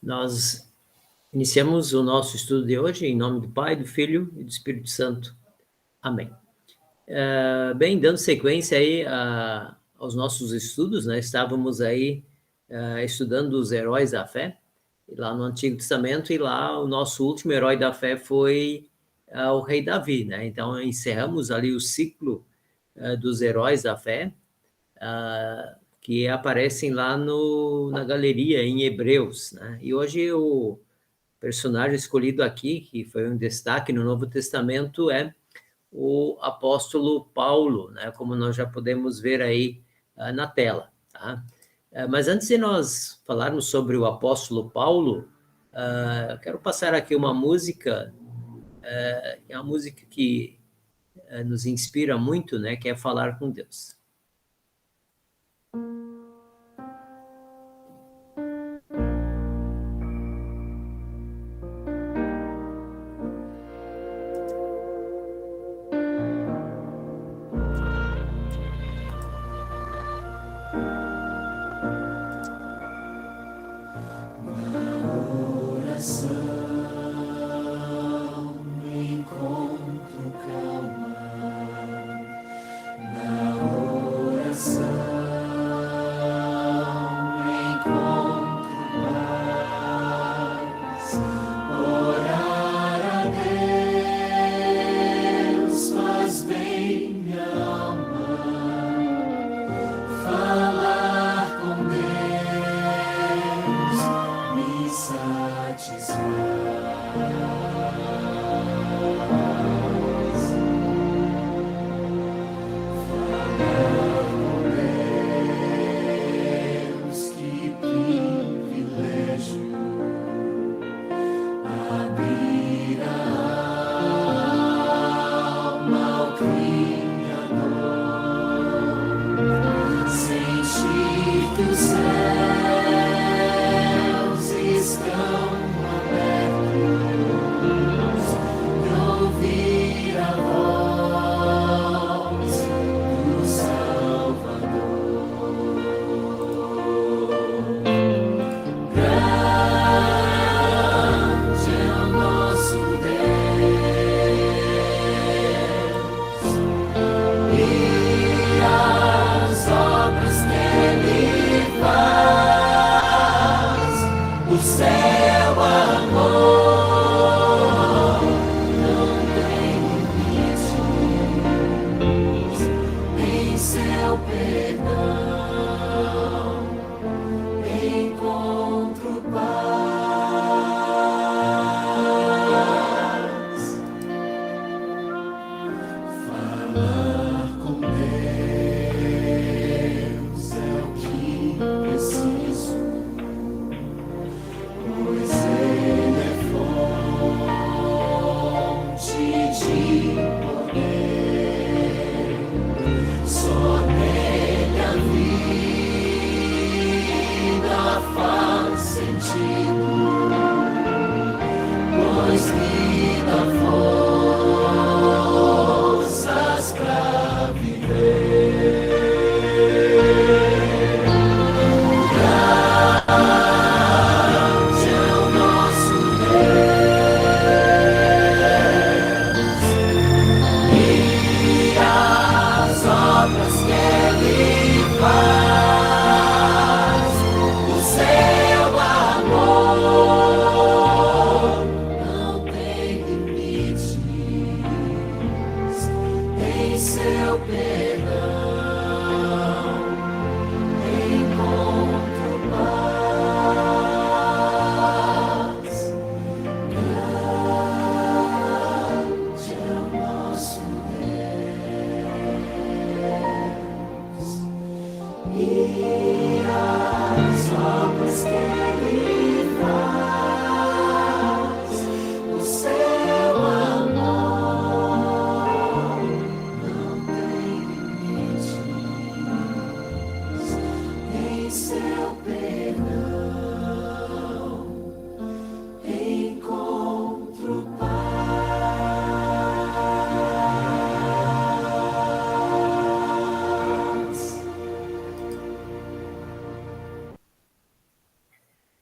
Nós iniciamos o nosso estudo de hoje em nome do Pai, do Filho e do Espírito Santo. Amém. Bem, dando sequência aí aos nossos estudos, né? Estávamos aí estudando os heróis da fé, lá no Antigo Testamento, e lá o nosso último herói da fé foi o rei Davi, né? Então, encerramos ali o ciclo dos heróis da fé, que aparecem lá na galeria, em Hebreus, né? E hoje o personagem escolhido aqui, que foi um destaque no Novo Testamento, é o apóstolo Paulo, né? Como nós já podemos ver aí na tela, tá? Mas antes de nós falarmos sobre o apóstolo Paulo, eu quero passar aqui uma música, é uma música que nos inspira muito, né? Que é Falar com Deus.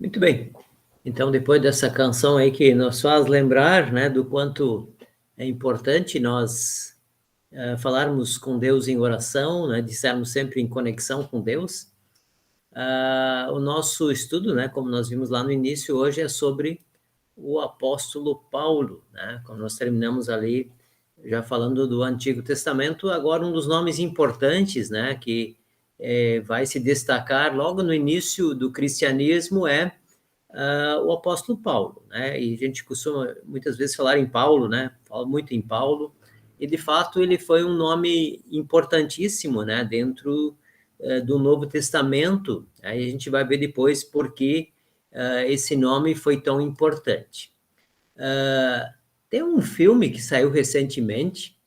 Muito bem. Então, depois dessa canção aí que nos faz lembrar, né, do quanto é importante nós falarmos com Deus em oração, né, de estarmos sempre em conexão com Deus, o nosso estudo, né, como nós vimos lá no início, hoje é sobre o apóstolo Paulo, né, como nós terminamos ali já falando do Antigo Testamento, agora um dos nomes importantes, né, que vai se destacar logo no início do cristianismo é o apóstolo Paulo, né? E a gente costuma muitas vezes falar em Paulo, né? Fala muito em Paulo, e de fato ele foi um nome importantíssimo, né? Dentro do Novo Testamento. Aí a gente vai ver depois por que esse nome foi tão importante. Tem um filme que saiu recentemente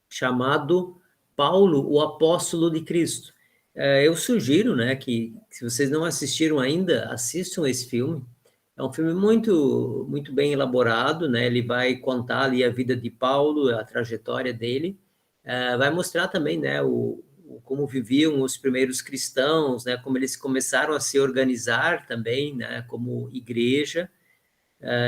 chamado Paulo, o Apóstolo de Cristo. Eu sugiro, né, que se vocês não assistiram ainda, assistam esse filme. É um filme muito, muito bem elaborado, né? Ele vai contar ali a vida de Paulo, a trajetória dele. Vai mostrar também, né, como viviam os primeiros cristãos, né, como eles começaram a se organizar também, né, como igreja.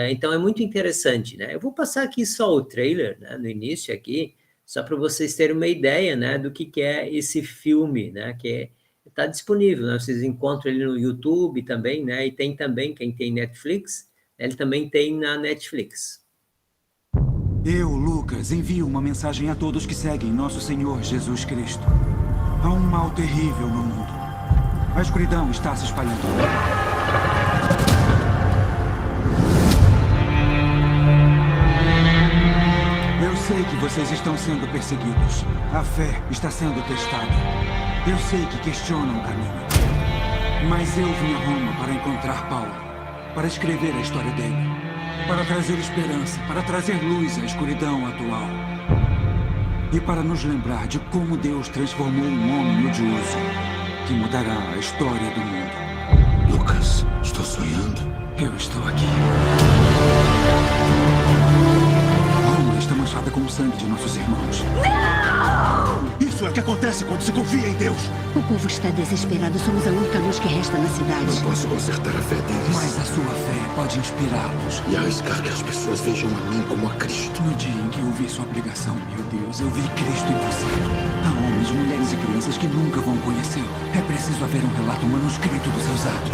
Então é muito interessante, né? Eu vou passar aqui só o trailer, né, no início aqui, só para vocês terem uma ideia, né, do que é esse filme, né, que está disponível, né? Vocês encontram ele no YouTube também, né? E tem também quem tem Netflix, ele também tem na Netflix. Eu, Lucas, envio uma mensagem a todos que seguem nosso Senhor Jesus Cristo. Há um mal terrível no mundo. A escuridão está se espalhando. Eu sei que vocês estão sendo perseguidos. A fé está sendo testada. Eu sei que questionam o caminho. Mas eu vim a Roma para encontrar Paulo, para escrever a história dele, para trazer esperança, para trazer luz à escuridão atual. E para nos lembrar de como Deus transformou um homem odioso que mudará a história do mundo. Lucas, estou sonhando. Eu estou aqui. Roma está manchada com o sangue de nossos irmãos. Isso é o que acontece quando se confia em Deus. O povo está desesperado. Somos a única luz que resta na cidade. Não posso consertar a fé deles. Mas a sua fé pode inspirá-los. E arriscar que as pessoas vejam a mim como a Cristo. No dia em que eu vi sua pregação, meu Deus, eu vi Cristo em você. Há homens, mulheres e crianças que nunca vão conhecê-lo. É preciso haver um relato manuscrito dos seus atos.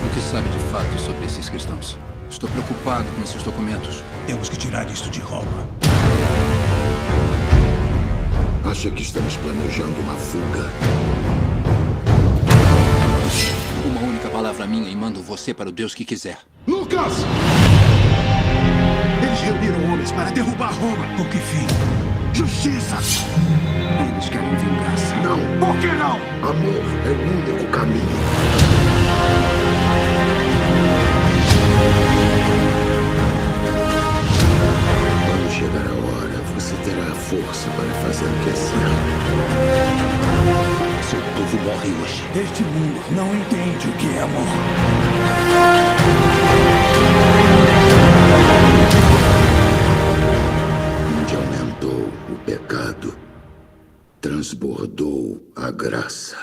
O que sabe de fato sobre esses cristãos? Estou preocupado com esses documentos. Temos que tirar isto de Roma. Acha que estamos planejando uma fuga? Uma única palavra minha e mando você para o Deus que quiser. Lucas! Eles reuniram homens para derrubar Roma. Com que fim? Justiça! Eles querem vingança. Não! Por que não? Amor é o único caminho. Quando chegar a hora, você terá a força para fazer o que é certo. Seu povo morre hoje. Este mundo não entende o que é amor. Onde aumentou o pecado, transbordou a graça.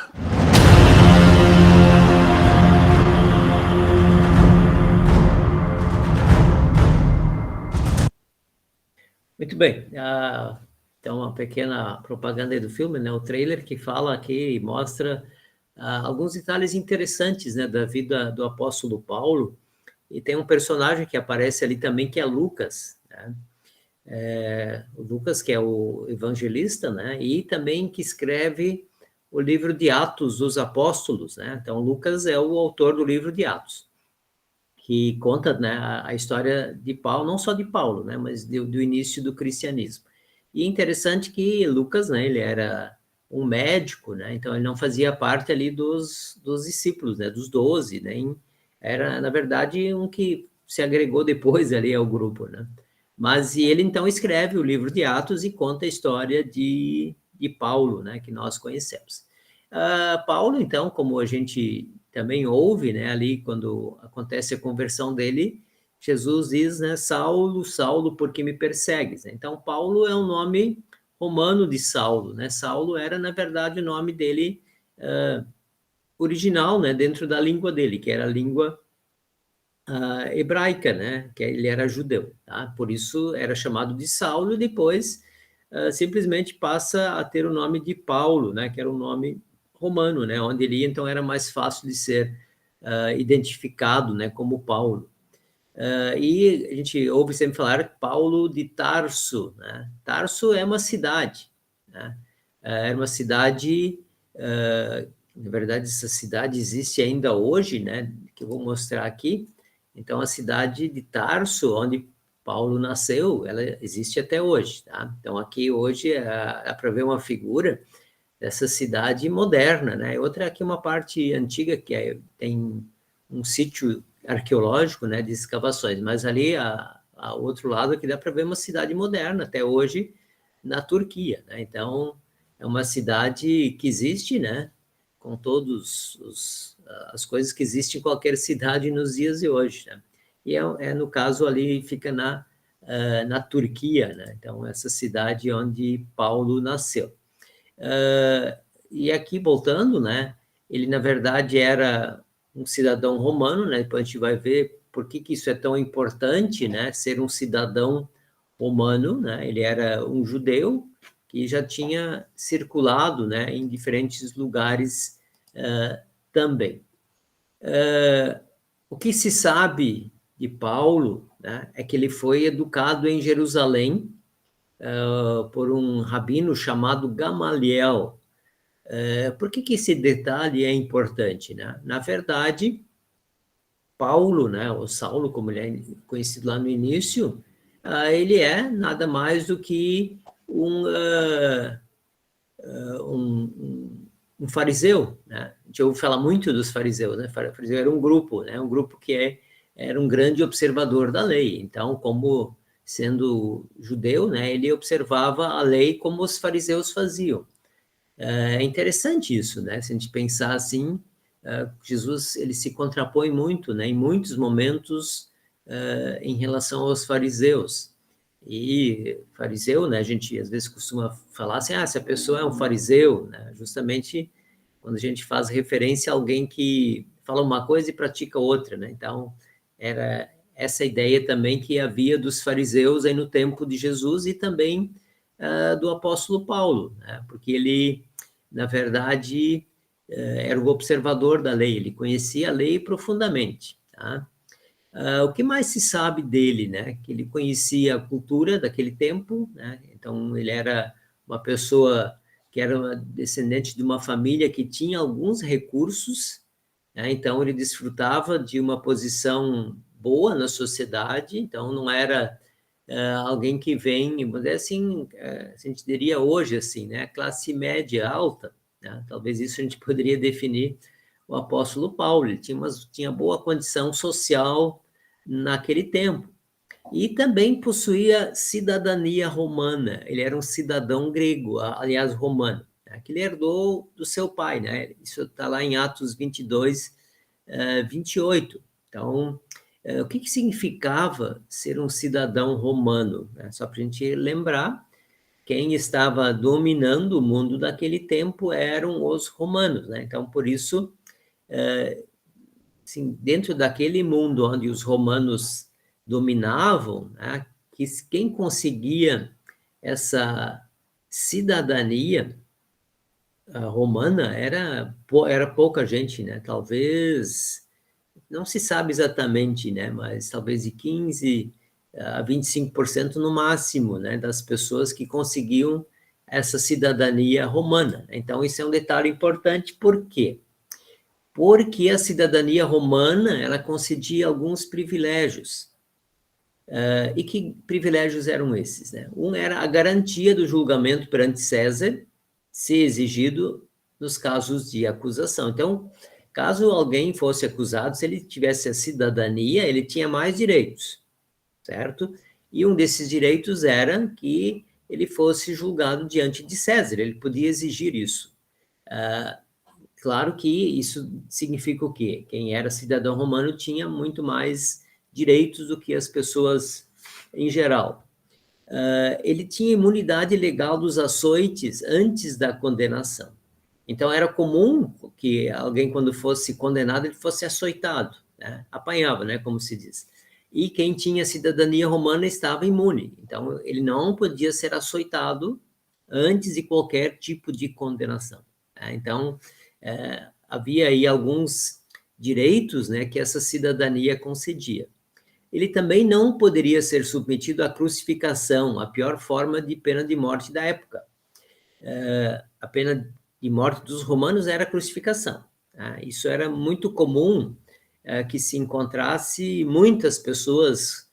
Muito bem. Então, uma pequena propaganda aí do filme, né? O trailer que fala aqui e mostra alguns detalhes interessantes, né, da vida do apóstolo Paulo. E tem um personagem que aparece ali também, que é Lucas, né? O Lucas, que é o evangelista, né? E também que escreve o livro de Atos dos Apóstolos, né? Então, Lucas é o autor do livro de Atos, que conta, né, a história de Paulo, não só de Paulo, né, mas do início do cristianismo. E é interessante que Lucas, né, ele era um médico, né, então ele não fazia parte ali dos discípulos, né, dos 12, né, era, na verdade, um que se agregou depois ali ao grupo, né. Mas ele, então, escreve o livro de Atos e conta a história de Paulo, né, que nós conhecemos. Paulo, então, como a gente também ouve, né, ali quando acontece a conversão dele, Jesus diz, né, Saulo, Saulo, por que me persegues? Então, Paulo é um nome romano de Saulo, né? Saulo era, na verdade, o nome dele original, né, dentro da língua dele, que era a língua hebraica, né? Que ele era judeu, tá? Por isso era chamado de Saulo, e depois simplesmente passa a ter o nome de Paulo, né? Que era um nome romano, né? Onde ele ia, então era mais fácil de ser identificado, né? Como Paulo. E a gente ouve sempre falar Paulo de Tarso, né? Tarso é uma cidade, né? Era uma cidade, na verdade, essa cidade existe ainda hoje, né? Que eu vou mostrar aqui. Então, a cidade de Tarso, onde Paulo nasceu, ela existe até hoje, tá? Então, aqui hoje é para ver uma figura dessa cidade moderna, né? Outra aqui uma parte antiga que tem um sítio arqueológico, né, de escavações, mas ali a outro lado aqui dá para ver uma cidade moderna até hoje na Turquia, né? Então é uma cidade que existe, né, com todos as coisas que existem em qualquer cidade nos dias de hoje, né? E no caso ali fica na Turquia, né? Então essa cidade onde Paulo nasceu. E aqui, voltando, né, ele, na verdade, era um cidadão romano, né, depois a gente vai ver por que isso é tão importante, né, ser um cidadão romano, né, ele era um judeu que já tinha circulado, né, em diferentes lugares também. O que se sabe de Paulo, né, é que ele foi educado em Jerusalém, por um rabino chamado Gamaliel. Por que esse detalhe é importante, né? Na verdade, Paulo, né, ou Saulo, como ele é conhecido lá no início, ele é nada mais do que um fariseu, né? A gente ouve falar muito dos fariseus, né? Fariseu era um grupo, né? Um grupo que era um grande observador da lei. Então, como sendo judeu, né, ele observava a lei como os fariseus faziam. É interessante isso, né? Se a gente pensar assim, Jesus ele se contrapõe muito, né, em muitos momentos em relação aos fariseus. E fariseu, né, a gente às vezes costuma falar assim, se a pessoa é um fariseu, né, justamente quando a gente faz referência a alguém que fala uma coisa e pratica outra, né? Então, era essa ideia também que havia dos fariseus aí no tempo de Jesus e também do apóstolo Paulo, né? Porque ele, na verdade, era o observador da lei, ele conhecia a lei profundamente, tá? O que mais se sabe dele, né? Que ele conhecia a cultura daquele tempo, né? Então, ele era uma pessoa que era uma descendente de uma família que tinha alguns recursos, né? Então, ele desfrutava de uma posição boa na sociedade, então não era alguém que vem, vamos dizer assim, a gente diria hoje assim, né? Classe média alta, né? Talvez isso a gente poderia definir o apóstolo Paulo, ele tinha boa condição social naquele tempo. E também possuía cidadania romana, ele era um cidadão grego, aliás, romano, né, que ele herdou do seu pai, né? Isso está lá em Atos 22, 28. Então, o que significava ser um cidadão romano? Né? Só para a gente lembrar, quem estava dominando o mundo daquele tempo eram os romanos, né? Então, por isso, assim, dentro daquele mundo onde os romanos dominavam, né, que quem conseguia essa cidadania romana era pouca gente, né? Talvez, não se sabe exatamente, né? Mas talvez de 15 a 25% no máximo, né? Das pessoas que conseguiam essa cidadania romana. Então, isso é um detalhe importante, por quê? Porque a cidadania romana, ela concedia alguns privilégios. E que privilégios eram esses, né? Um era a garantia do julgamento perante César, se exigido nos casos de acusação. Então, caso alguém fosse acusado, se ele tivesse a cidadania, ele tinha mais direitos, certo? E um desses direitos era que ele fosse julgado diante de César, ele podia exigir isso. Claro que isso significa o quê? Quem era cidadão romano tinha muito mais direitos do que as pessoas em geral. Ele tinha imunidade legal dos açoites antes da condenação. Então, era comum que alguém, quando fosse condenado, ele fosse açoitado, né? Apanhava, né, como se diz. E quem tinha cidadania romana estava imune. Então, ele não podia ser açoitado antes de qualquer tipo de condenação, né? Então, havia aí alguns direitos, né, que essa cidadania concedia. Ele também não poderia ser submetido à crucificação, a pior forma de pena de morte da época. A pena de morte dos romanos era a crucificação, tá? Isso era muito comum, que se encontrasse muitas pessoas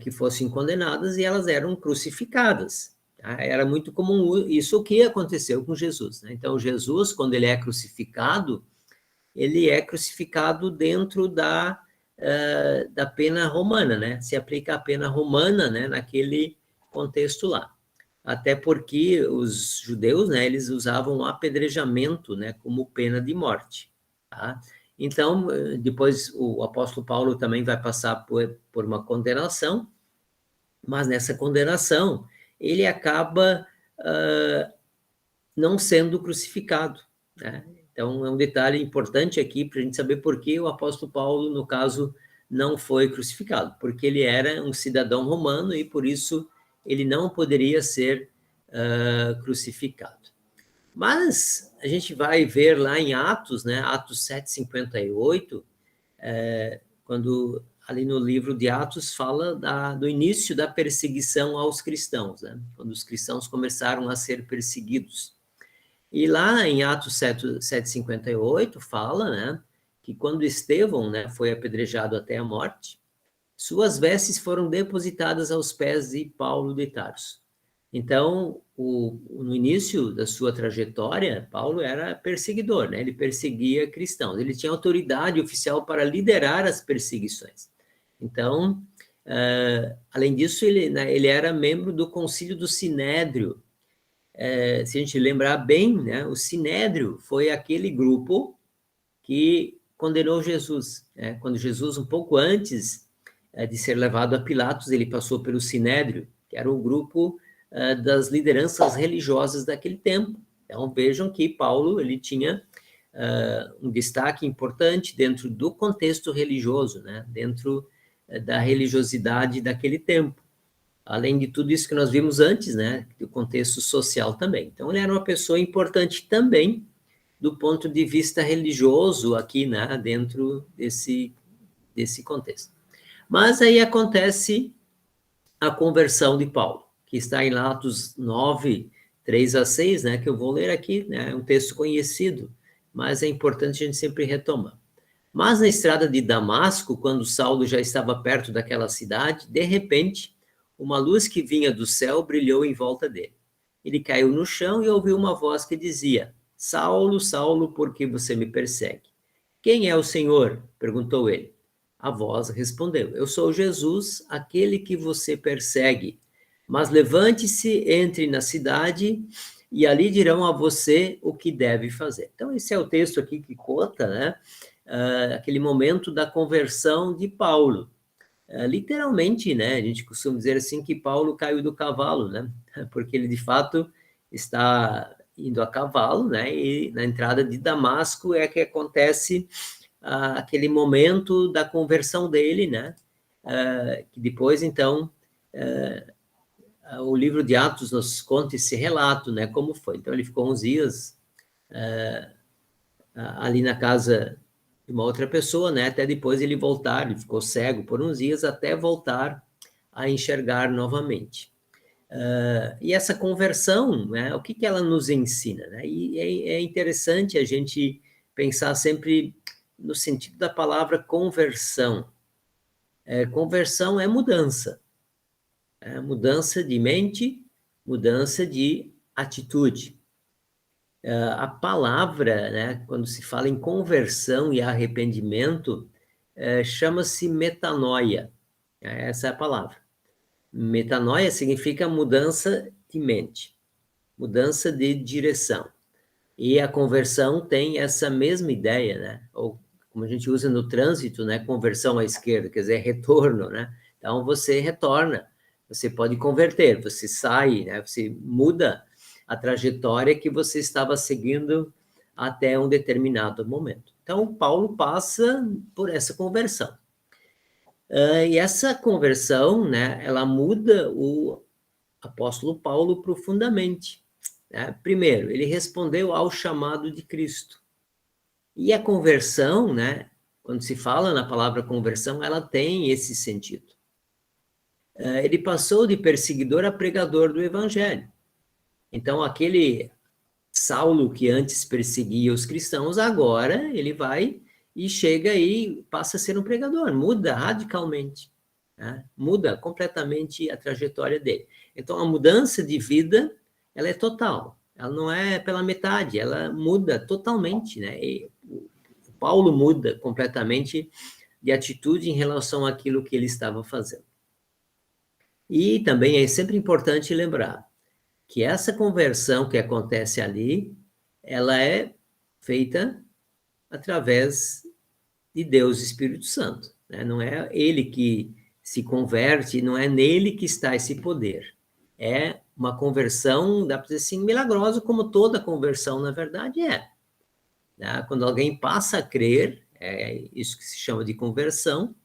que fossem condenadas e elas eram crucificadas, tá? Era muito comum isso, o que aconteceu com Jesus, né? Então, Jesus, quando ele é crucificado dentro da pena romana, né? Se aplica a pena romana, né, naquele contexto lá. Até porque os judeus, né, eles usavam o apedrejamento, né, como pena de morte, tá? Então, depois o apóstolo Paulo também vai passar por uma condenação, mas nessa condenação ele acaba não sendo crucificado, né? Então, é um detalhe importante aqui para a gente saber por que o apóstolo Paulo, no caso, não foi crucificado, porque ele era um cidadão romano e, por isso, ele não poderia ser crucificado. Mas a gente vai ver lá em Atos, né, Atos 7:58, quando ali no livro de Atos fala do início da perseguição aos cristãos, né, quando os cristãos começaram a ser perseguidos. E lá em Atos 7:58 fala, né, que quando Estevão, né, foi apedrejado até a morte, suas vestes foram depositadas aos pés de Paulo de Tarso. Então, no início da sua trajetória, Paulo era perseguidor, né? Ele perseguia cristãos, ele tinha autoridade oficial para liderar as perseguições. Então, além disso, ele era membro do Concílio do Sinédrio. Se a gente lembrar bem, né, o Sinédrio foi aquele grupo que condenou Jesus, né? Quando Jesus, um pouco antes de ser levado a Pilatos, ele passou pelo Sinédrio, que era um grupo das lideranças religiosas daquele tempo. Então, vejam que Paulo ele tinha um destaque importante dentro do contexto religioso, né? Dentro da religiosidade daquele tempo. Além de tudo isso que nós vimos antes, né, do contexto social também. Então, ele era uma pessoa importante também do ponto de vista religioso aqui, né, dentro desse contexto. Mas aí acontece a conversão de Paulo, que está em Atos 9, 3-6, né, que eu vou ler aqui, né, é um texto conhecido, mas é importante a gente sempre retomar. Mas na estrada de Damasco, quando Saulo já estava perto daquela cidade, de repente, uma luz que vinha do céu brilhou em volta dele. Ele caiu no chão e ouviu uma voz que dizia: Saulo, Saulo, por que você me persegue? Quem é o Senhor? Perguntou ele. A voz respondeu: Eu sou Jesus, aquele que você persegue. Mas levante-se, entre na cidade e ali dirão a você o que deve fazer. Então, esse é o texto aqui que conta, né? Aquele momento da conversão de Paulo. Literalmente, né, a gente costuma dizer assim que Paulo caiu do cavalo, né, porque ele de fato está indo a cavalo, né, e na entrada de Damasco é que acontece aquele momento da conversão dele, né, que depois, então, o livro de Atos nos conta esse relato, né, como foi. Então, ele ficou uns dias ali na casa de uma outra pessoa, né, até depois ele voltar, ele ficou cego por uns dias até voltar a enxergar novamente. E essa conversão, né, o que ela nos ensina, né? E é interessante a gente pensar sempre no sentido da palavra conversão. Conversão é mudança. Mudança de mente, mudança de atitude. A palavra, né, quando se fala em conversão e arrependimento, chama-se metanoia. Essa é a palavra. Metanoia significa mudança de mente, mudança de direção. E a conversão tem essa mesma ideia, né? Ou como a gente usa no trânsito, né, conversão à esquerda, quer dizer, retorno, né? Então você retorna, você pode converter, você sai, né, você muda a trajetória que você estava seguindo até um determinado momento. Então, Paulo passa por essa conversão. E essa conversão, né, ela muda o apóstolo Paulo profundamente. Né? Primeiro, ele respondeu ao chamado de Cristo. E a conversão, né, quando se fala na palavra conversão, ela tem esse sentido. Ele passou de perseguidor a pregador do evangelho. Então, aquele Saulo que antes perseguia os cristãos, agora ele vai e chega e passa a ser um pregador, muda radicalmente, né? Muda completamente a trajetória dele. Então, a mudança de vida, ela é total, ela não é pela metade, ela muda totalmente, né? E o Paulo muda completamente de atitude em relação àquilo que ele estava fazendo. E também é sempre importante lembrar que essa conversão que acontece ali, ela é feita através de Deus e Espírito Santo, né? Não é ele que se converte, não é nele que está esse poder. É uma conversão, dá para dizer assim, milagrosa, como toda conversão, na verdade, é. Né? Quando alguém passa a crer, é isso que se chama de conversão,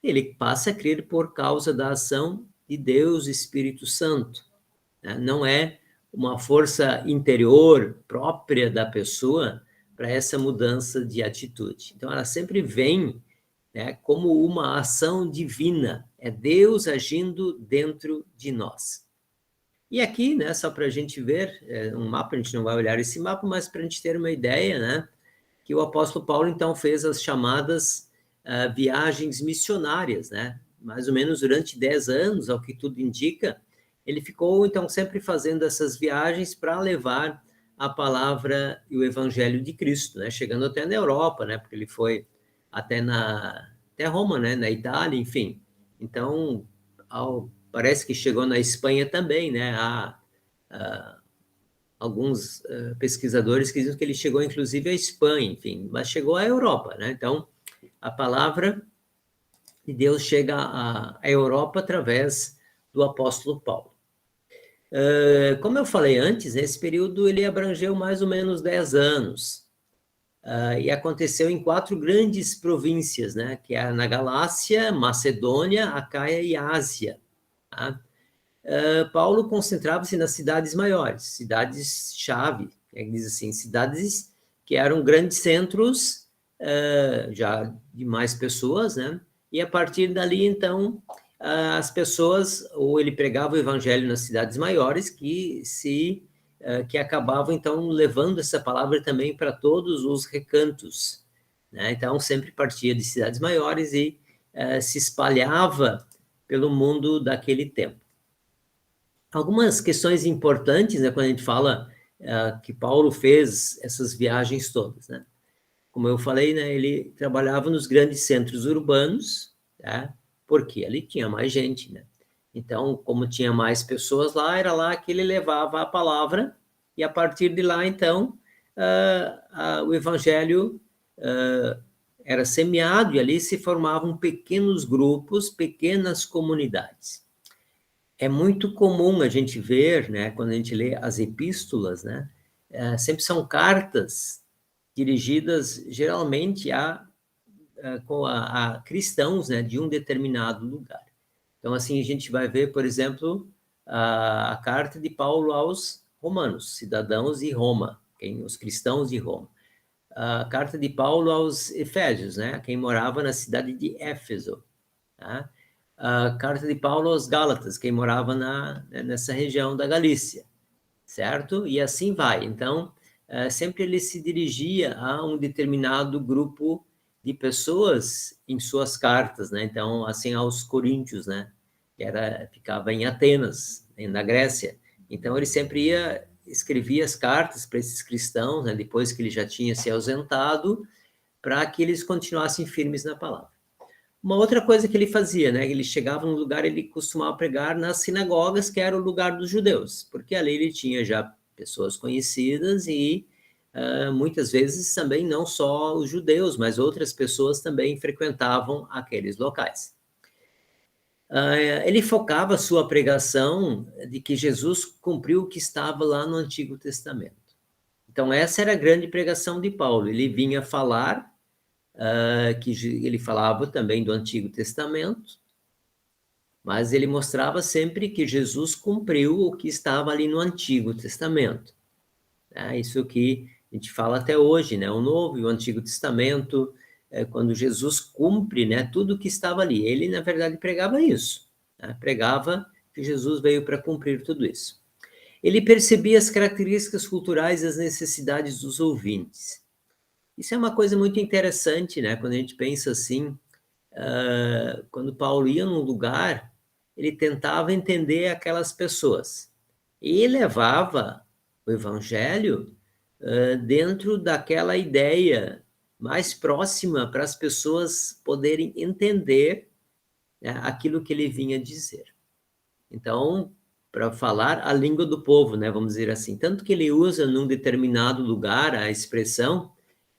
ele passa a crer por causa da ação de Deus e Espírito Santo. Né? Não é uma força interior própria da pessoa para essa mudança de atitude. Então, ela sempre vem, né, como uma ação divina, é Deus agindo dentro de nós. E aqui, né, só para a gente ver, um mapa, a gente não vai olhar esse mapa, mas para a gente ter uma ideia, né, que o apóstolo Paulo, então, fez as chamadas viagens missionárias, né, mais ou menos durante 10 anos, ao que tudo indica, ele ficou, então, sempre fazendo essas viagens para levar a palavra e o evangelho de Cristo, né? Chegando até na Europa, né? Porque ele foi até Roma, né? Na Itália, enfim. Então, parece que chegou na Espanha também, né? Há alguns pesquisadores que dizem que ele chegou, inclusive, à Espanha, enfim, mas chegou à Europa, né? Então, a palavra de Deus chega à Europa através do apóstolo Paulo. Como eu falei antes, esse período ele abrangeu mais ou menos 10 anos, e aconteceu em 4 grandes províncias, né, que é na Galácia, Macedônia, Acaia e Ásia. Tá? Paulo concentrava-se nas cidades maiores, cidades-chave, diz assim, cidades que eram grandes centros já de mais pessoas, né, e a partir dali, então, as pessoas, ou ele pregava o evangelho nas cidades maiores, que acabavam, então, levando essa palavra também para todos os recantos, né? Então, sempre partia de cidades maiores e se espalhava pelo mundo daquele tempo. Algumas questões importantes, né, quando a gente fala que Paulo fez essas viagens todas, né? Como eu falei, né, ele trabalhava nos grandes centros urbanos, tá? Porque ali tinha mais gente, né? Então, como tinha mais pessoas lá, era lá que ele levava a palavra, e a partir de lá, então, o evangelho era semeado, e ali se formavam pequenos grupos, pequenas comunidades. É muito comum a gente ver, né, quando a gente lê as epístolas, né, sempre são cartas dirigidas, geralmente, a cristãos, né, de um determinado lugar. Então, assim, a gente vai ver, por exemplo, a carta de Paulo aos romanos, cidadãos de Roma, os cristãos de Roma. A carta de Paulo aos efésios, né, quem morava na cidade de Éfeso. Tá? A carta de Paulo aos gálatas, quem morava nessa região da Galícia, certo? E assim vai. Então, sempre ele se dirigia a um determinado grupo de pessoas em suas cartas, né? Então, assim, aos coríntios, né? Que ficava em Atenas, na Grécia. Então, ele sempre escrevia as cartas para esses cristãos, né? Depois que ele já tinha se ausentado, para que eles continuassem firmes na palavra. Uma outra coisa que ele fazia, né? Ele chegava num lugar, ele costumava pregar nas sinagogas, que era o lugar dos judeus, porque ali ele tinha já pessoas conhecidas e muitas vezes também não só os judeus, mas outras pessoas também frequentavam aqueles locais. Ele focava a sua pregação de que Jesus cumpriu o que estava lá no Antigo Testamento. Então, essa era a grande pregação de Paulo. Ele vinha falar que ele falava também do Antigo Testamento, mas ele mostrava sempre que Jesus cumpriu o que estava ali no Antigo Testamento. Isso que a gente fala até hoje, né? O Novo e o Antigo Testamento, quando Jesus cumpre, né, tudo que estava ali. Ele, na verdade, pregava isso, né? Pregava que Jesus veio para cumprir tudo isso. Ele percebia as características culturais e as necessidades dos ouvintes. Isso é uma coisa muito interessante, né? Quando a gente pensa assim, quando Paulo ia num lugar, ele tentava entender aquelas pessoas e levava o evangelho dentro daquela ideia mais próxima para as pessoas poderem entender, né, aquilo que ele vinha dizer. Então, para falar a língua do povo, né, vamos dizer assim. Tanto que ele usa num determinado lugar a expressão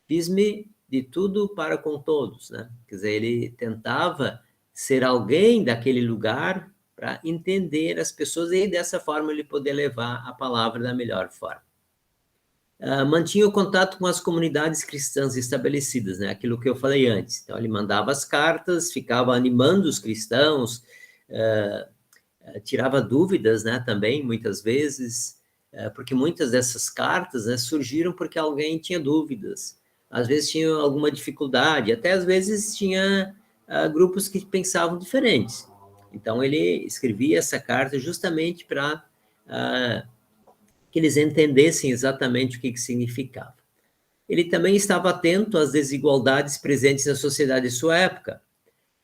fiz-me de tudo para com todos, né? Quer dizer, ele tentava ser alguém daquele lugar para entender as pessoas e dessa forma ele poder levar a palavra da melhor forma. Mantinha o contato com as comunidades cristãs estabelecidas, né? Aquilo que eu falei antes. Então, ele mandava as cartas, ficava animando os cristãos, tirava dúvidas, né, também, muitas vezes, porque muitas dessas cartas, né, surgiram porque alguém tinha dúvidas. Às vezes tinha alguma dificuldade, até às vezes tinha grupos que pensavam diferentes. Então, ele escrevia essa carta justamente para que eles entendessem exatamente o que significava. Ele também estava atento às desigualdades presentes na sociedade de sua época.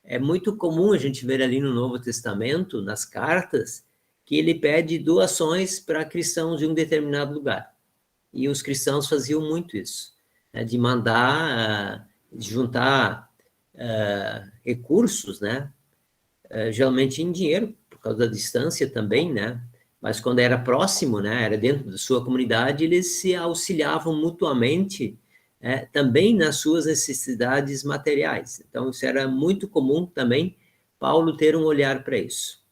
É muito comum a gente ver ali no Novo Testamento, nas cartas, que ele pede doações para cristãos de um determinado lugar. E os cristãos faziam muito isso, né, de mandar, de juntar recursos, né, geralmente em dinheiro, por causa da distância também, né, mas quando era próximo, né, era dentro da sua comunidade, eles se auxiliavam mutuamente, também nas suas necessidades materiais. Então, isso era muito comum também, Paulo ter um olhar para isso.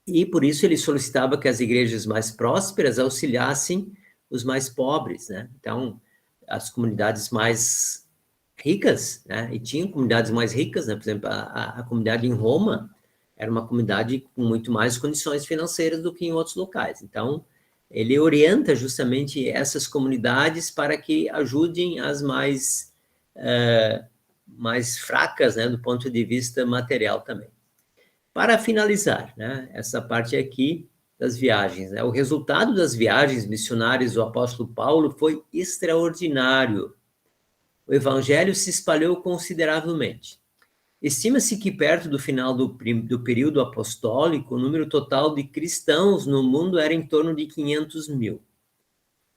E por isso ele solicitava que as igrejas mais prósperas auxiliassem os mais pobres, né? Então, as comunidades mais ricas, né? E tinham comunidades mais ricas, né? Por exemplo, a comunidade em Roma era uma comunidade com muito mais condições financeiras do que em outros locais. Então, ele orienta justamente essas comunidades para que ajudem as mais fracas, né? Do ponto de vista material também. Para finalizar, né, essa parte aqui das viagens, né, o resultado das viagens missionárias do apóstolo Paulo foi extraordinário. O evangelho se espalhou consideravelmente. Estima-se que perto do final do período apostólico, o número total de cristãos no mundo era em torno de 500 mil.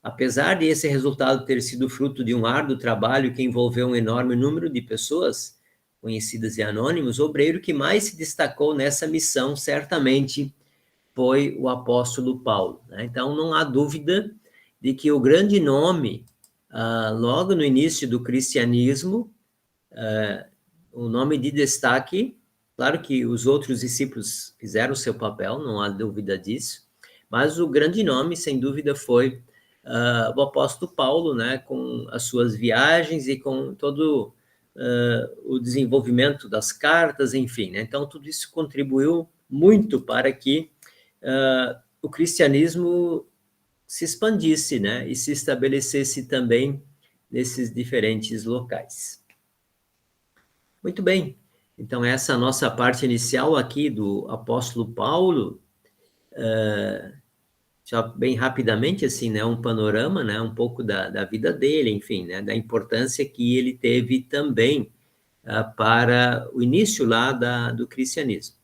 Apesar de esse resultado ter sido fruto de um árduo trabalho que envolveu um enorme número de pessoas, conhecidas e anônimos, o obreiro que mais se destacou nessa missão certamente foi o apóstolo Paulo, né? Então, não há dúvida de que o grande nome, logo no início do cristianismo, o nome de destaque, claro que os outros discípulos fizeram o seu papel, não há dúvida disso, mas o grande nome, sem dúvida, foi o apóstolo Paulo, né, com as suas viagens e com todo o desenvolvimento das cartas, enfim, né? Então tudo isso contribuiu muito para que o cristianismo se expandisse, né, e se estabelecesse também nesses diferentes locais. Muito bem, então essa é a nossa parte inicial aqui do apóstolo Paulo, já bem rapidamente, assim, né, um panorama, né, um pouco da vida dele, enfim, né, da importância que ele teve também para o início lá do cristianismo.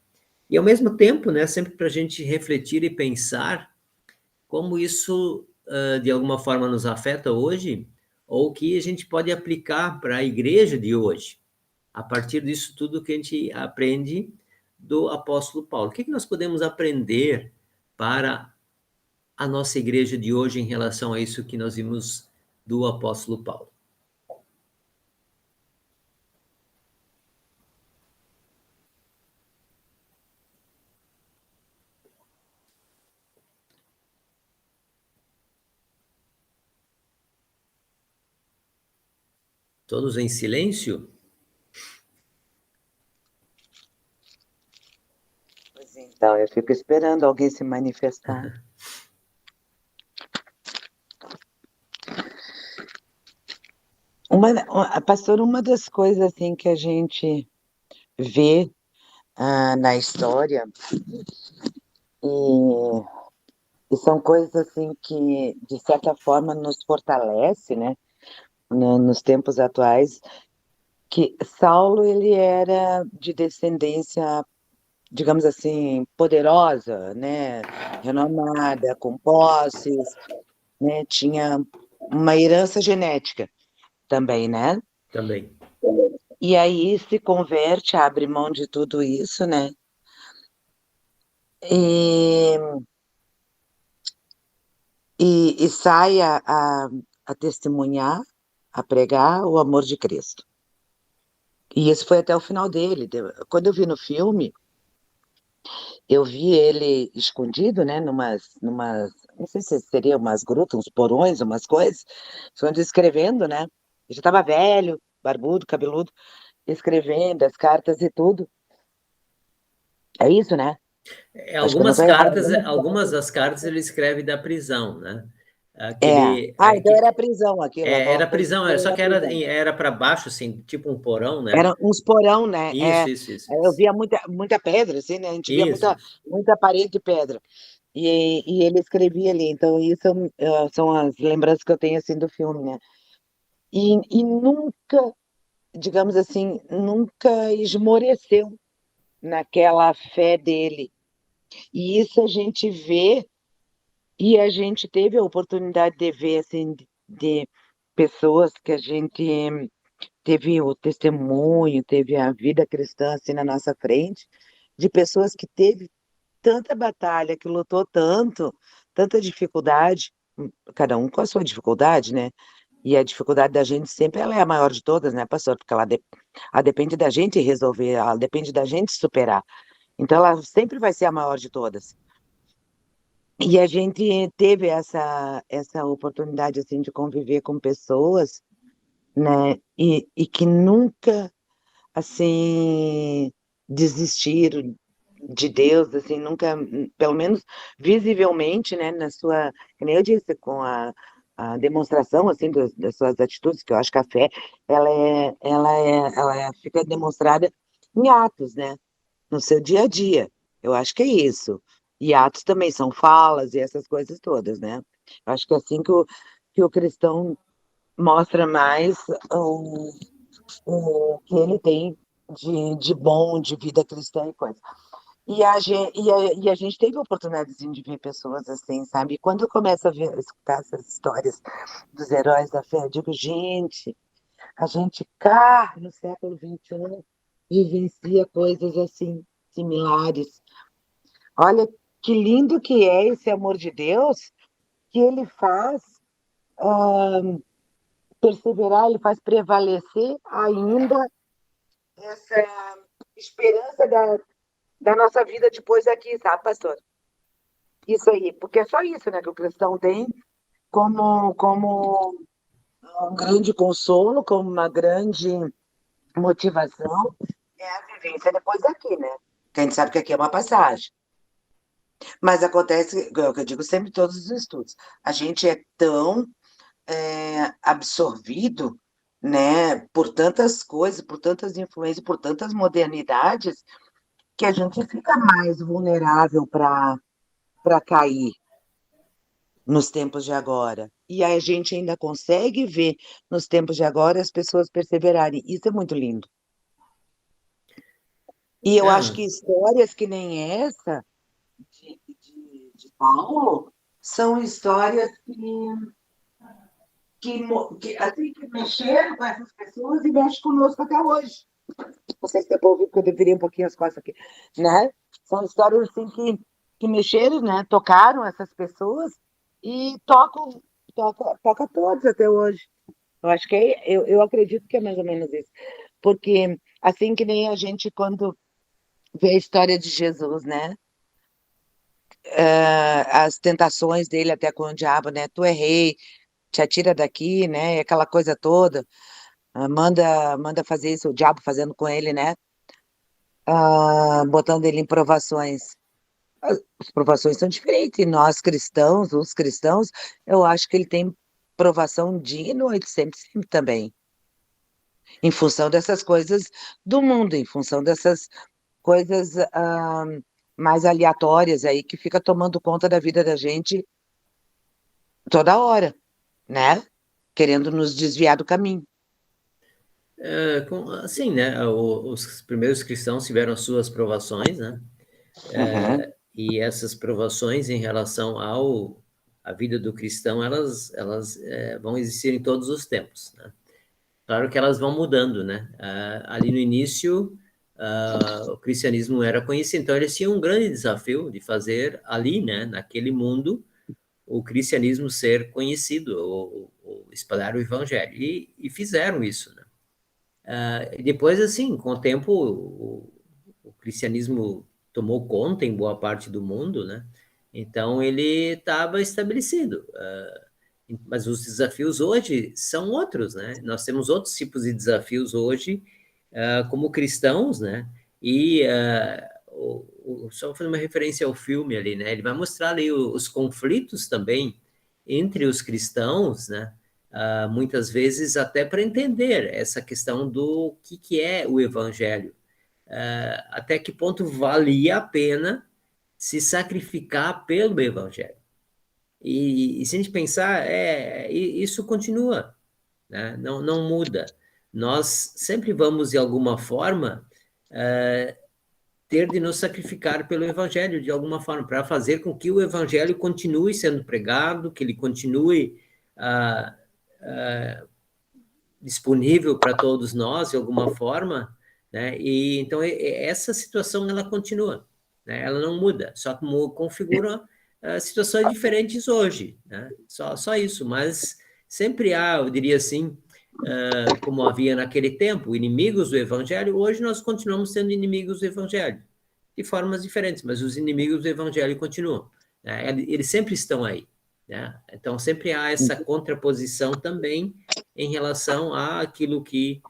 E, ao mesmo tempo, né, sempre para a gente refletir e pensar como isso, de alguma forma, nos afeta hoje, ou que a gente pode aplicar para a igreja de hoje, a partir disso tudo que a gente aprende do apóstolo Paulo. O que nós podemos aprender para a nossa igreja de hoje em relação a isso que nós vimos do apóstolo Paulo? Todos em silêncio? Pois então, eu fico esperando alguém se manifestar. Pastor, uma das coisas assim que a gente vê na história, e, e são coisas assim que, de certa forma, nos fortalece, né, nos tempos atuais, que Saulo, ele era de descendência, digamos assim, poderosa, né, renomada, com posses, né, tinha uma herança genética também, né? Também. E aí se converte, abre mão de tudo isso, né? E, e sai a testemunhar, a pregar o amor de Cristo. E isso foi até o final dele. Quando eu vi no filme, eu vi ele escondido, né? Não sei se seria umas grutas, uns porões, umas coisas, escondido escrevendo, né? Ele já estava velho, barbudo, cabeludo, escrevendo as cartas e tudo. É isso, né? Acho que eu não estou errado. Algumas das cartas ele escreve da prisão, né? É. Aquele, Então era prisão aquilo, era anotou prisão, que só era que prisão. era para baixo, assim, tipo um porão, né? Era uns porão, né? Eu Isso. via muita pedra, assim, né? A gente via Isso. muita parede de pedra. E ele escrevia ali. Então, isso são as lembranças que eu tenho, assim, do filme, né? E nunca, digamos assim, nunca esmoreceu naquela fé dele. E isso a gente vê, e a gente teve a oportunidade de ver, assim, de pessoas que a gente teve o testemunho, teve a vida cristã assim na nossa frente, de pessoas que teve tanta batalha, que lutou tanto, tanta dificuldade, cada um com a sua dificuldade, né? E a dificuldade da gente sempre ela é a maior de todas, né, pastor? Porque ela depende da gente resolver, ela depende da gente superar. Então ela sempre vai ser a maior de todas. E a gente teve essa oportunidade assim de conviver com pessoas, né? E que nunca assim, desistiram de Deus, assim, nunca, pelo menos visivelmente, né, que nem eu disse, com a demonstração, assim, das suas atitudes, que eu acho que a fé, fica demonstrada em atos, né, no seu dia a dia, eu acho que é isso, e atos também são falas e essas coisas todas, né, eu acho que é assim que o cristão mostra mais o que ele tem de bom, de vida cristã e coisa. E a gente teve a oportunidade assim, de ver pessoas assim, sabe? E quando eu começo a escutar essas histórias dos heróis da fé, eu digo, gente, a gente cá no século XXI vivencia coisas assim, similares. Olha que lindo que é esse amor de Deus, que ele faz perseverar, ele faz prevalecer ainda essa esperança da nossa vida depois aqui, sabe, pastor? Isso aí, porque é só isso, né, que o cristão tem como um grande consolo, como uma grande motivação, é a vivência depois daqui, né? Que a gente sabe que aqui é uma passagem. Mas acontece, é o que eu digo sempre em todos os estudos, a gente é tão absorvido, né, por tantas coisas, por tantas influências, por tantas modernidades, que a gente fica mais vulnerável para cair nos tempos de agora. E a gente ainda consegue ver nos tempos de agora as pessoas perseverarem. Isso é muito lindo. E eu acho Não, que histórias que nem essa de Paulo são histórias assim, que mexeram com essas pessoas e mexem conosco até hoje. Não sei se deu para ouvir, porque eu deveria um pouquinho as costas aqui, né? São histórias assim que mexeram, né? Tocaram essas pessoas e toca todos até hoje. Eu acho que eu acredito que é mais ou menos isso. Porque assim que nem a gente quando vê a história de Jesus, né? As tentações dele até com o diabo, né? Tu é rei, te atira daqui, né? Aquela coisa toda. manda fazer isso, o diabo fazendo com ele, né? Botando ele em provações. As provações são diferentes. E nós cristãos, os cristãos, eu acho que ele tem provação dia e noite, sempre, sempre também. Em função dessas coisas do mundo, em função dessas coisas mais aleatórias aí que fica tomando conta da vida da gente toda hora, né? Querendo nos desviar do caminho. Assim, né? Os primeiros cristãos tiveram as suas provações, né? Uhum. E essas provações em relação à vida do cristão, elas vão existir em todos os tempos, né? Claro que elas vão mudando, né? Ali no início, o cristianismo era conhecido, então eles tinham um grande desafio de fazer ali, né, naquele mundo, o cristianismo ser conhecido, ou espalhar o evangelho, e fizeram isso, né? E depois, assim, com o tempo, o cristianismo tomou conta em boa parte do mundo, né? Então ele estava estabelecido. Mas os desafios hoje são outros, né? Nós temos outros tipos de desafios hoje, como cristãos, né? E só fazer uma referência ao filme ali, né? Ele vai mostrar ali os conflitos também entre os cristãos, né? Muitas vezes até para entender essa questão do que é o evangelho. Até que ponto valia a pena se sacrificar pelo evangelho. E se a gente pensar, isso continua, né? Não muda. Nós sempre vamos, de alguma forma, ter de nos sacrificar pelo evangelho, de alguma forma, para fazer com que o evangelho continue sendo pregado, que ele continue disponível para todos nós, de alguma forma, né? E então essa situação ela continua, né? Ela não muda, só como configura situações diferentes hoje, né? Só isso, mas sempre há, eu diria assim, como havia naquele tempo, inimigos do evangelho. Hoje nós continuamos sendo inimigos do evangelho, de formas diferentes, mas os inimigos do evangelho continuam, né? Eles sempre estão aí, né? Então sempre há essa contraposição também em relação àquilo que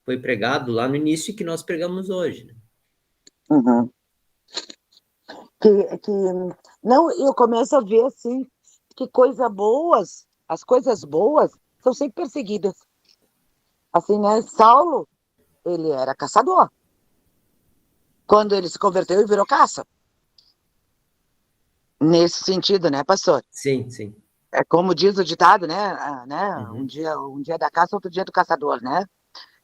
foi pregado lá no início e que nós pregamos hoje, né? Uhum. Que, não, eu começo a ver assim que as coisas boas são sempre perseguidas. Assim, né? Saulo, ele era caçador. Quando ele se converteu e virou caça. Nesse sentido, né, pastor? Sim, sim. É como diz o ditado, né? Uhum. Um dia da caça, outro dia do caçador, né?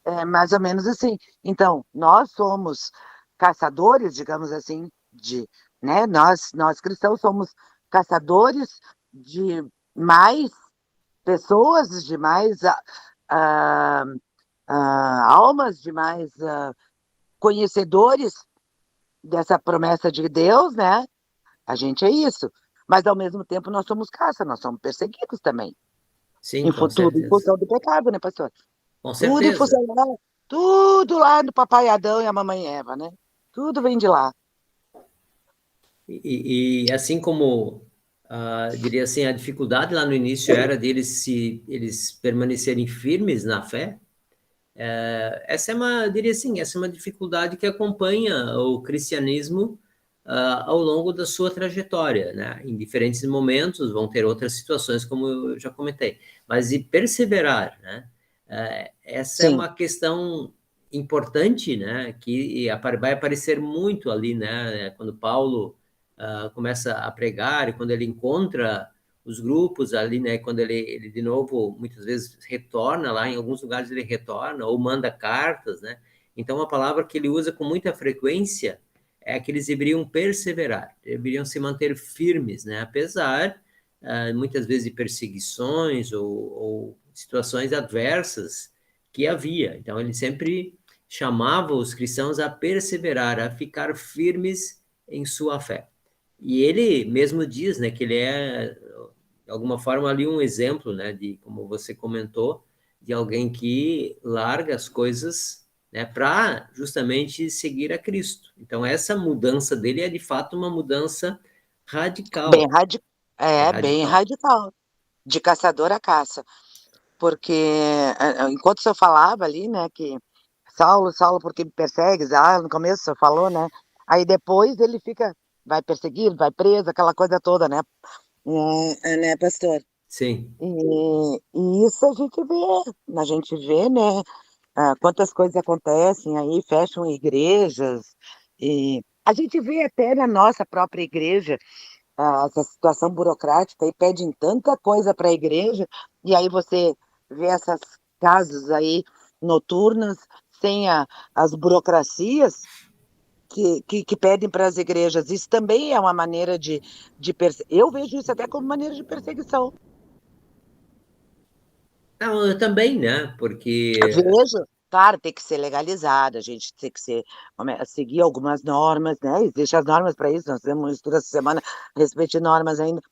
É mais ou menos assim. Então, nós somos caçadores, digamos assim, né? Nós cristãos somos caçadores de mais pessoas, de mais ah, almas, de mais conhecedores dessa promessa de Deus, né? A gente é isso. Mas, ao mesmo tempo, nós somos caça, nós somos perseguidos também. Sim, com Tudo em certeza. função do pecado, né, pastor? Com Tudo em certeza. função tudo lá do papai Adão e a mamãe Eva, né? Tudo vem de lá. E assim como, diria assim, a dificuldade lá no início era eles permanecerem firmes na fé, diria assim, essa é uma dificuldade que acompanha o cristianismo ao longo da sua trajetória, né? Em diferentes momentos vão ter outras situações, como eu já comentei, mas de perseverar, né? Essa é Sim. uma questão importante, né? Que vai aparecer muito ali, né? Quando Paulo começa a pregar e quando ele encontra os grupos ali, né? Quando ele de novo, muitas vezes, retorna lá, em alguns lugares ele retorna ou manda cartas, né? Então, a palavra que ele usa com muita frequência é que eles deveriam perseverar, deveriam se manter firmes, né? Apesar, muitas vezes, de perseguições ou situações adversas que havia. Então, ele sempre chamava os cristãos a perseverar, a ficar firmes em sua fé. E ele mesmo diz, né, que ele é, de alguma forma, ali um exemplo, né, de, como você comentou, de alguém que larga as coisas, né, para justamente seguir a Cristo. Então, essa mudança dele é, de fato, uma mudança radical. Bem É bem radical. radical. De caçador a caça. porque enquanto o senhor falava ali, né, que Saulo, Saulo, por que me persegues? Ah, no começo o senhor falou, né? Aí depois ele fica, vai perseguido, vai preso, aquela coisa toda, né? Né, pastor? Sim. E isso a gente vê, né? Quantas coisas acontecem aí, fecham igrejas, e a gente vê até na nossa própria igreja, essa situação burocrática e pedem tanta coisa para a igreja, e aí você vê essas casas aí noturnas sem as burocracias que pedem para as igrejas. Isso também é uma maneira eu vejo isso até como maneira de perseguição. Não, eu também, né? Porque Vejo, claro, tem que ser legalizado, a gente tem que seguir algumas normas, né? Existem as normas para isso, nós temos um estudo essa semana a respeito de normas ainda.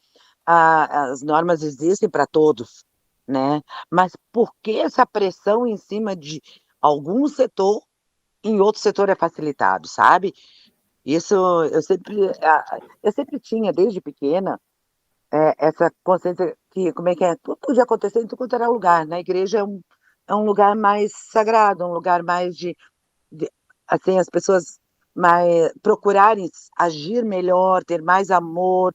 As normas existem para todos, né? Mas por que essa pressão em cima de algum setor, em outro setor é facilitado, sabe? Isso eu sempre tinha, desde pequena, essa consciência que, como é que é? Tudo podia acontecer em tudo quanto era lugar. Na igreja é um lugar mais sagrado, um lugar mais assim, as pessoas mais procurarem agir melhor, ter mais amor,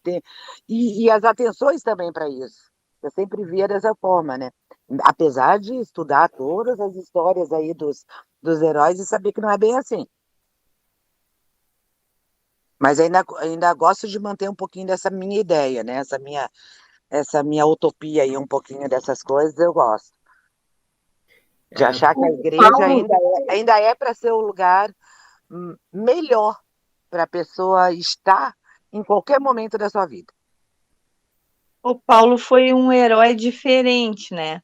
e as atenções também para isso. Eu sempre via dessa forma, né? Apesar de estudar todas as histórias aí dos heróis e saber que não é bem assim. Mas ainda gosto de manter um pouquinho dessa minha ideia, né? Essa minha utopia aí, um pouquinho dessas coisas, eu gosto. De é, achar que a O igreja Paulo, ainda é para ser o lugar melhor para a pessoa estar em qualquer momento da sua vida. o Paulo foi um herói diferente, né?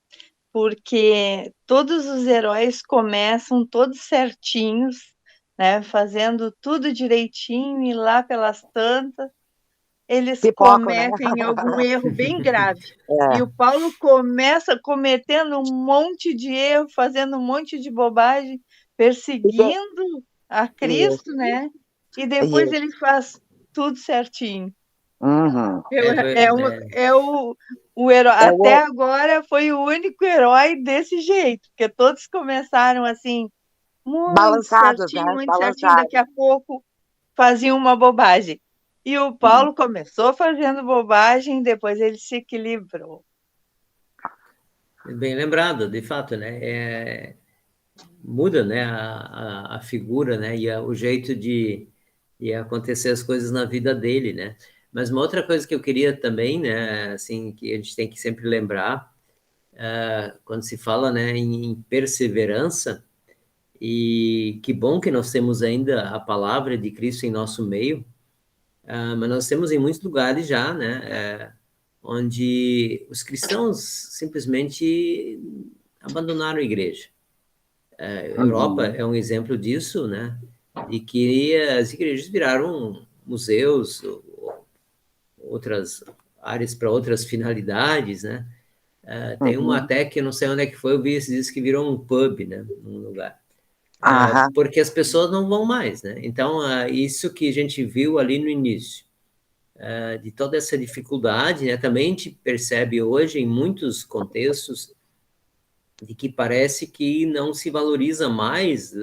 Porque todos os heróis começam todos certinhos, né? Fazendo tudo direitinho e lá pelas tantas eles Pipoco, né? cometem algum erro bem grave. E É, o Paulo começa cometendo um monte de erro, fazendo um monte de bobagem, perseguindo a Cristo, isso, né? E depois isso. ele faz tudo certinho. Uhum. é, É o herói. É Até o, agora foi o único herói desse jeito, porque todos começaram assim, balançados, né? muito certinho, daqui Balançados. a pouco faziam uma bobagem. E o Uhum. Paulo começou fazendo bobagem, depois ele se equilibrou. bem lembrado, de fato, né? Muda, né? A figura, né? E o jeito de acontecer as coisas na vida dele, né? Mas uma outra coisa que eu queria também, né? Assim, que a gente tem que sempre lembrar, quando se fala, né? Em perseverança, e que bom que nós temos ainda a palavra de Cristo em nosso meio, mas nós temos em muitos lugares já, né? Onde os cristãos simplesmente abandonaram a igreja. A Europa Uhum. é um exemplo disso, né? De que as igrejas viraram museus, outras áreas para outras finalidades, né? Tem uma Uhum. até que eu não sei onde é que foi, eu vi esses dias que virou um pub, né? Num lugar. Aham. Porque as pessoas não vão mais, né? Então, isso que a gente viu ali no início, de toda essa dificuldade, né? Também a gente percebe hoje em muitos contextos de que parece que não se valoriza mais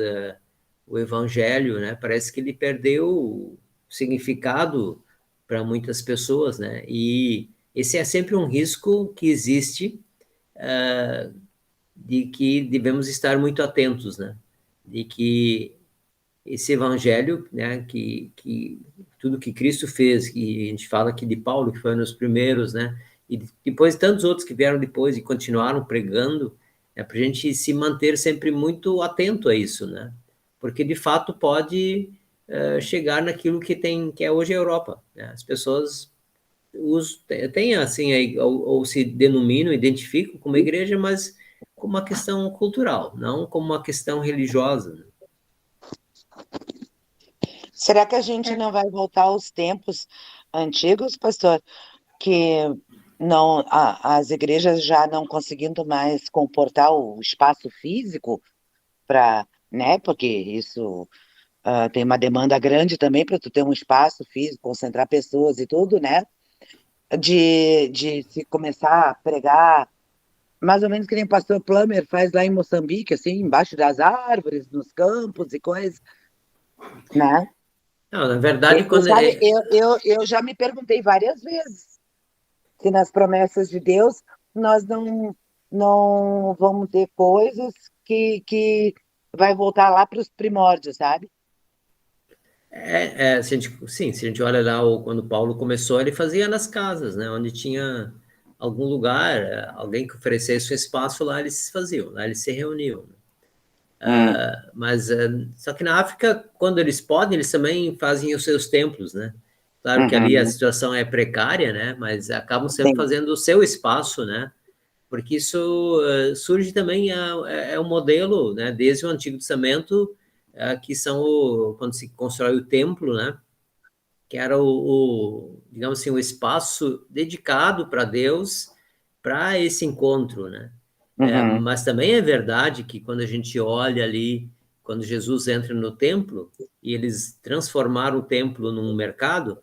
o evangelho, né? Parece que ele perdeu o significado para muitas pessoas, né? E esse é sempre um risco que existe, de que devemos estar muito atentos, né? De que esse evangelho, né? Que tudo que Cristo fez, que a gente fala aqui de Paulo, que foi um dos primeiros, né? E depois tantos outros que vieram depois e continuaram pregando, é para a gente se manter sempre muito atento a isso, né? Porque de fato pode chegar naquilo que é hoje a Europa, né? As pessoas têm assim, ou se denominam, identificam como igreja, mas como uma questão cultural, não como uma questão religiosa, né? Será que a gente não vai voltar aos tempos antigos, pastor? Que não, as igrejas já não conseguindo mais comportar o espaço físico para, né? Porque isso tem uma demanda grande também para tu ter um espaço físico, concentrar pessoas e tudo, né? De se começar a pregar mais ou menos que nem o pastor Plummer faz lá em Moçambique, assim, embaixo das árvores, nos campos e coisas, né? Não, na verdade, quando Sabe, eu já me perguntei várias vezes se nas promessas de Deus nós não vamos ter coisas que vai voltar lá para os primórdios, sabe? se a gente olha lá quando Paulo começou, ele fazia nas casas, né? Onde tinha algum lugar, alguém que oferecesse um espaço lá, eles faziam, lá eles se reuniam. Mas só que na África, quando eles podem, eles também fazem os seus templos, né? Claro que ali a situação é precária, né? Mas acabam sempre Sim. fazendo o seu espaço, né? Porque isso surge também, é um modelo, né? Desde o Antigo Testamento, que são quando se constrói o templo, né? Que era digamos assim, o espaço dedicado para Deus, para esse encontro, né? Mas também é verdade que quando a gente olha ali, quando Jesus entra no templo, e eles transformaram o templo num mercado,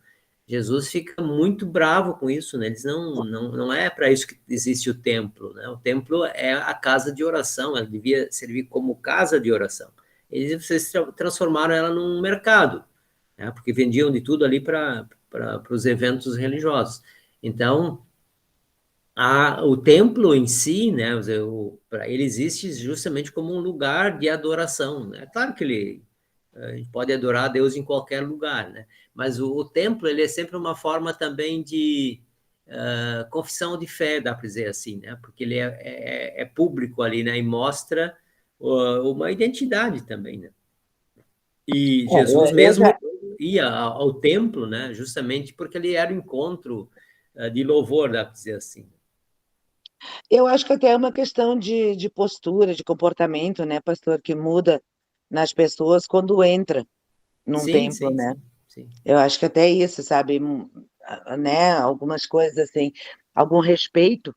Jesus fica muito bravo com isso, né? Eles não é para isso que existe o templo, né? O templo é a casa de oração, ela devia servir como casa de oração. Vocês transformaram ela num mercado, né? Porque vendiam de tudo ali para os eventos religiosos. Então, o templo em si, né, ele existe justamente como um lugar de adoração, né? Claro que a gente pode adorar a Deus em qualquer lugar, né? Mas o templo, ele é sempre uma forma também de confissão de fé, dá para dizer assim, né? Porque ele é público ali, né? E mostra uma identidade também, né? E Jesus Eu mesmo já, ia ao templo, né? Justamente porque ele era o encontro de louvor, dá para dizer assim. eu acho que até é uma questão de postura, de comportamento, né, pastor, que muda nas pessoas quando entra num Sim, templo, sim, né? sim, sim. Eu acho que até isso, sabe, né, algumas coisas assim, algum respeito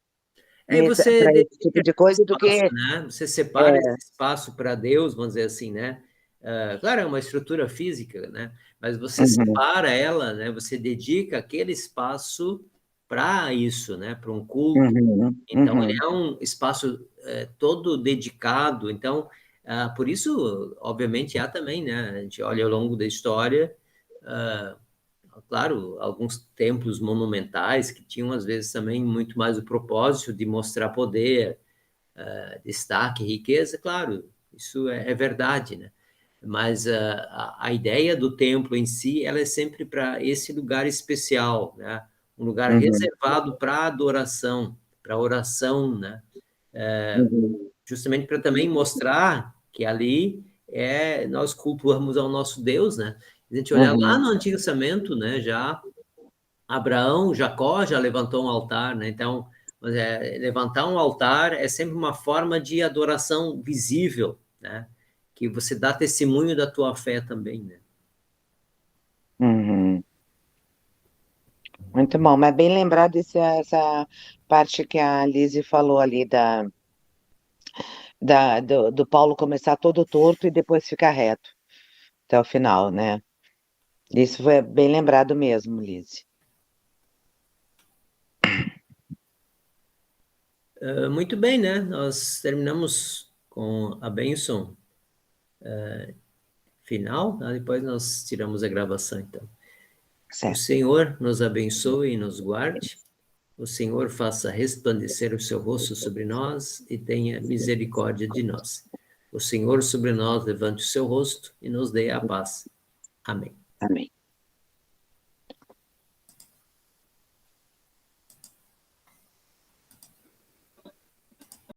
E você para esse tipo dedica de esse coisa do espaço, que né? Você separa esse espaço para Deus, vamos dizer assim, né? Claro, é uma estrutura física, né? Mas você Uhum, separa ela, né? Você dedica aquele espaço para isso, né? Para um culto. uhum, Então, ele uhum, é um espaço todo dedicado. Então, por isso, obviamente, há também, né? A gente olha ao longo da história, ah, claro, alguns templos monumentais que tinham, às vezes, também muito mais o propósito de mostrar poder, destaque, riqueza, claro, isso é verdade, né? Mas a ideia do templo em si, ela é sempre para esse lugar especial, né? Um lugar uhum, reservado para adoração, para oração, né? uhum, Justamente para também mostrar que ali nós cultuamos ao nosso Deus, né? A gente olhar lá uhum. no Antigo Testamento, né? Já Abraão, Jacó já levantou um altar, né? Então, levantar um altar é sempre uma forma de adoração visível, né? Que você dá testemunho da tua fé também, né? Uhum. Muito bom, mas bem lembrado essa parte que a Lizzie falou ali do Paulo começar todo torto e depois ficar reto até o final, né? Isso foi bem lembrado mesmo, Lizzie. Muito bem, né? Nós terminamos com a bênção final, né? Depois nós tiramos a gravação, então. O Certo. Senhor nos abençoe e nos guarde. O Senhor faça resplandecer o seu rosto sobre nós e tenha misericórdia de nós. O Senhor sobre nós levante o seu rosto e nos dê a paz. Amém. Amém.